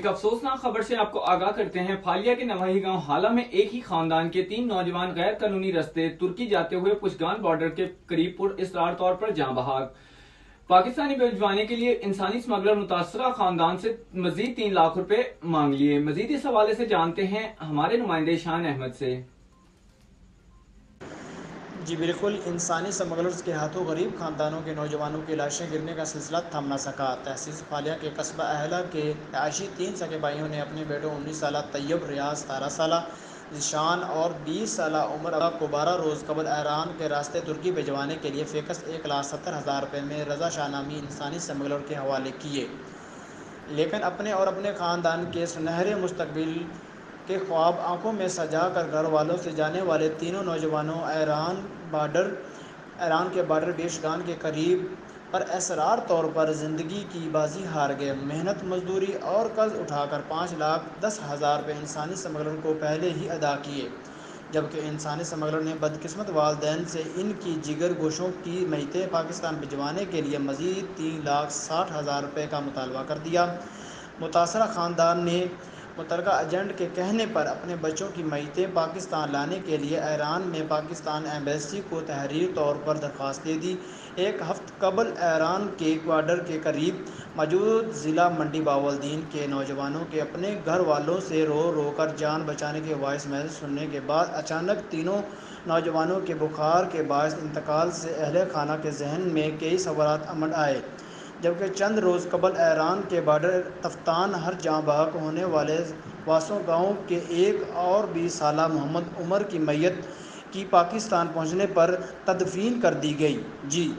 ایک افسوسناک خبر سے آپ کو آگاہ کرتے ہیں۔ پھالیا کے نواحی گاؤں حالہ میں ایک ہی خاندان کے 3 نوجوان غیر قانونی راستے ترکی جاتے ہوئے پشگان بارڈر کے قریب پر اصرار طور پر جاں بحق پاکستانی بھجوانے کے لیے انسانی اسمگلر متاثرہ خاندان سے مزید 3 لاکھ روپے مانگ لیے۔ مزید اس حوالے سے جانتے ہیں ہمارے نمائندے شان احمد سے۔ جی بالکل، انسانی اسمگلرز کے ہاتھوں غریب خاندانوں کے نوجوانوں کی لاشیں گرنے کا سلسلہ تھم نہ سکا۔ تحصیل پھالیا کے قصبہ اہلہ کے رہائشی 3 سگے بھائیوں نے اپنے بیٹوں 19 سالہ طیب، ریاض 17 سالہ ذیشان اور 20 سالہ عمر کو 12 روز قبل ایران کے راستے ترکی بھجوانے کے لیے فیکس 1,70,000 روپے میں رضا شاہ نامی انسانی اسمگلر کے حوالے کیے، لیکن اپنے اور اپنے خاندان کے سنہرے مستقبل کے خواب آنکھوں میں سجا کر گھر والوں سے جانے والے تینوں نوجوانوں ایران کے بارڈر پشگان کے قریب پر اسرار طور پر زندگی کی بازی ہار گئے۔ محنت مزدوری اور قرض اٹھا کر 5,10,000 روپے انسانی اسمگلر کو پہلے ہی ادا کیے، جبکہ انسانی اسمگلر نے بدقسمت والدین سے ان کی جگر گوشوں کی میتیں پاکستان بھجوانے کے لیے مزید 3,60,000 روپے کا مطالبہ کر دیا۔ متاثرہ خاندان نے متعلقہ ایجنٹ کے کہنے پر اپنے بچوں کی میتیں پاکستان لانے کے لیے ایران میں پاکستان ایمبیسی کو تحریری طور پر درخواست دے دی۔ ایک ہفتہ قبل ایران کے بارڈر کے قریب موجود ضلع منڈی بہاولدین کے نوجوانوں کے اپنے گھر والوں سے رو رو کر جان بچانے کے وائس میسج سننے کے بعد اچانک تینوں نوجوانوں کے بخار کے باعث انتقال سے اہل خانہ کے ذہن میں کئی سوالات امڈ آئے، جبکہ چند روز قبل ایران کے بارڈر تفتان ہر جاں بحق ہونے والے واسو گاؤں کے ایک اور 20 سالہ محمد عمر کی میت کی پاکستان پہنچنے پر تدفین کر دی گئی۔ جی